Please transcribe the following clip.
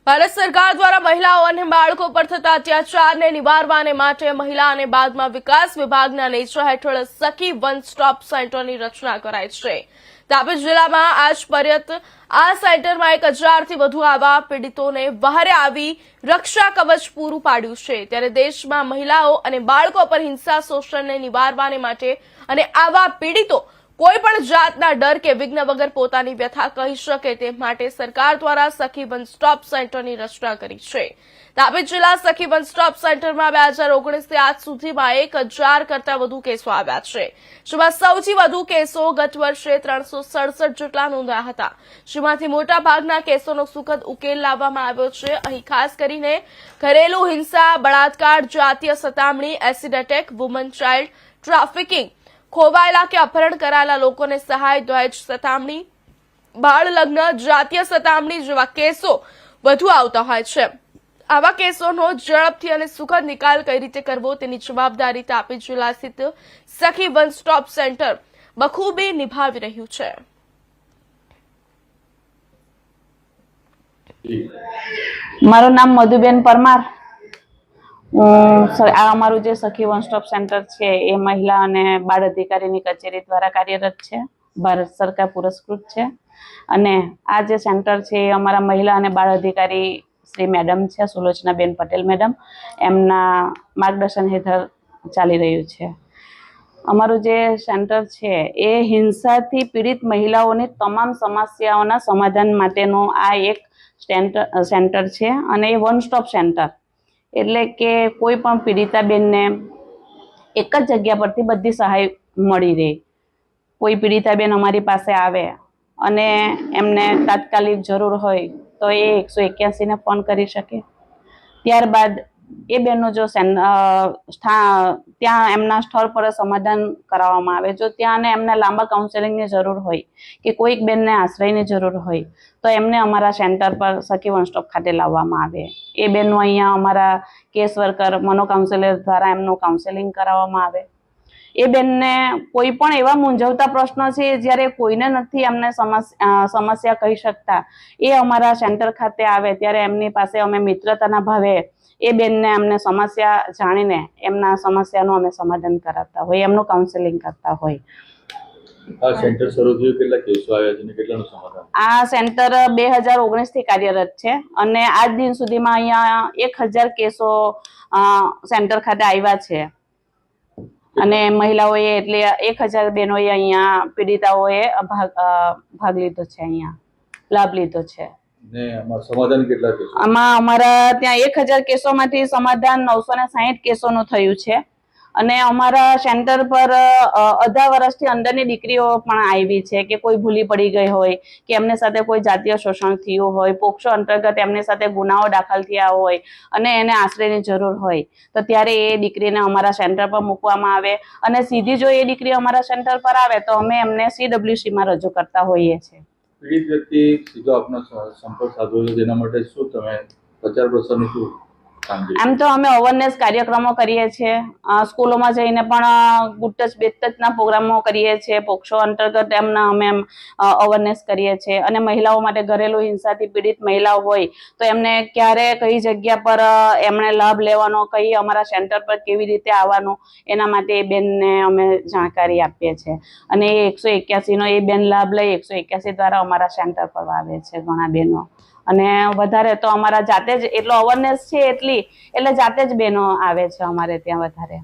ભારત સરકાર દ્વારા મહિલાઓ અને બાળકો પર થતા અત્યાચારને નિવારવાને માટે મહિલા અને બાળક વિકાસ વિભાગના નેતૃત્વ હેઠળ સખી વન સ્ટોપ સેન્ટરની રચના કરાઈ છે। તાપી જિલ્લામાં આજ પર્યંત આ સેન્ટરમાં 1000થી વધુ આવા પીડિતોને વહારે આવી રક્ષા કવચ પૂરું પાડ્યું છે। ત્યારે દેશમાં મહિલાઓ અને બાળકો પર હિંસા શોષણને નિવારવાને માટે અને આવા પીડિતો કોઈ પણ જાતના ડર કે વિઘ્ન વગર પોતાની વ્યથા કહી શકે તે માટે સરકાર દ્વારા સખી વન સ્ટોપ સેન્ટરની રચના કરી છે। તાપી જિલ્લા સખી વન સ્ટોપ સેન્ટરમાં 2019 થી આજ સુધીમાં 1000 કરતા વધુ કેસો આવ્યા છે, જેમાં સૌથી વધુ કેસો ગત વર્ષે 367 જેટલા નોંધાયા હતા, જેમાંથી મોટા ભાગના કેસોનો સુખદ ઉકેલ લાવવામાં આવ્યો છે। અહીં ખાસ કરીને ઘરેલુ હિંસા, બળાત્કાર, જાતીય સતામણી, acid attack, woman child trafficking, ખોવાયેલા કે અપહરણ કરાયેલા લોકોને સહાય, દહેજ સતામણી, બાળ લગ્ન, જાતીય સતામણી જેવા કેસો વધુ આવતા હોય છે। આવા કેસોનો ઝડપથી અને સુખદ નિકાલ કઈ રીતે કરવો તેની જવાબદારી તાપી જિલ્લા સ્થિત સખી વન સ્ટોપ સેન્ટર બખૂબી નિભાવી રહ્યું છે। મારું નામ મધુબેન પરમાર। આ અમારું જે સખી વન સ્ટોપ સેન્ટર છે એ મહિલા અને બાળ અધિકારીની કચેરી દ્વારા કાર્યરત છે, ભારત સરકાર પુરસ્કૃત છે। અને આ જે સેન્ટર છે એ અમારા મહિલા અને બાળ અધિકારી શ્રી મેડમ છે, સુલોચનાબેન પટેલ મેડમ, એમના માર્ગદર્શન હેઠળ ચાલી રહ્યું છે। અમારું જે સેન્ટર છે એ હિંસાથી પીડિત મહિલાઓની તમામ સમસ્યાઓના સમાધાન માટેનું આ એક સેન્ટર છે। અને એ વન સ્ટોપ સેન્ટર એટલે કે કોઈ પણ પીડિતા બેનને એક જ જગ્યા પરથી બધી સહાય મળી રહે। કોઈ પીડિતા બેન અમારી પાસે આવે અને એમને તાત્કાલિક જરૂર હોય તો એ 181 ને ફોન કરી શકે। ત્યારબાદ એ બેનનું જો ત્યાં એમના સ્થળ પર સમાધાન કરાવવામાં આવે। જો ત્યાં એમને લાંબા કાઉન્સેલિંગની જરૂર હોય કે કોઈક બેનને આશ્રયની જરૂર હોય તો એમને અમારા સેન્ટર પર સખી વન સ્ટોપ ખાતે લાવવામાં આવે। એ બેનનું અહીંયા અમારા કેસ વર્કર, મનો કાઉન્સેલર દ્વારા એમનું કાઉન્સેલિંગ કરાવવામાં આવે। એ બેનને કોઈ પણ એવા મૂંઝવતા પ્રશ્નો છે જ્યારે કોઈને નથી એમને સમસ્યા કહી શકતા, એ અમારા સેન્ટર ખાતે આવે ત્યારે એમની પાસે અમે મિત્રતાના ભાવે એ બેનને અમને સમસ્યા જાણીને એમના સમસ્યાનું અમે સમાધાન કરાવતા હોય, એમનું કાઉન્સેલિંગ કરતા હોય। આ સેન્ટર શરૂ થયું કેટલા કેસો આવ્યા છે અને કેટલાનું સમાધાન? આ સેન્ટર 2019 થી કાર્યરત છે અને આજ દિન સુધીમાં અહીંયા 1000 કેસો સેન્ટર ખાતે આવ્યા છે। અને મહિલાઓએ એટલે 1000 બહેનોએ અહીંયા પીડિતાઓએ ભાગ લીધો છે, અહીંયા લાભ લીધો છે। ને આમાં સમાધાન કેટલા કેસો? આમાં અમારા ત્યાં 1000 કેસોમાંથી સમાધાન 960 કેસોનું થયું છે। અને અમારા સેન્ટર પર 18 વર્ષથી અંદરની દીકરીઓ પણ આવી છે કે કોઈ ભૂલી પડી ગઈ હોય કે એમની સાથે કોઈ જાતીય શોષણ થયું હોય, પોક્સો અંતર્ગત એમની સાથે ગુનાઓ દાખલ થયા હોય અને એને આશ્રયની જરૂર હોય તો ત્યારે એ દીકરીને અમારા સેન્ટર પર મૂકવામાં આવે। અને સીધી જો એ દીકરી અમારા સેન્ટર પર આવે તો અમે એમને CWCમાં રજૂ કરતા હોઈએ છીએ। પીડિત વ્યક્તિ સીધો આપનો સંપર્ક સાધવો છે, તેના માટે શું તમે પ્રચાર પ્રસારનું શું કામગીરી? આમ તો અમે અવેરનેસ કાર્યક્રમો કરીએ છીએ, સ્કૂલોમાં જઈને પણ ગુડ ટચ બેડ ટચના પ્રોગ્રામો કરીએ છીએ, પોક્સો અંતર્ગત એમના અમે અવેરનેસ કરીએ છીએ। અને મહિલાઓ માટે ઘરેલુ હિંસાથી પીડિત મહિલાઓ હોય તો એમને ક્યારે કઈ જગ્યા પર એમણે લાભ લેવાનો, કઈ અમારા સેન્ટર પર કેવી રીતે આવવાનું, એના માટે એ બેનને અમે જાણકારી આપીએ છીએ। અને એ 181નો એ બેન લાભ લઈ 181 દ્વારા અમારા સેન્ટર પર આવે છે ઘણા બહેનો। અને વધારે તો અમારા જાતે જ એટલો અવેરનેસ છે એટલે જાતે જ બહેનો આવે છે અમારે ત્યાં વધારે।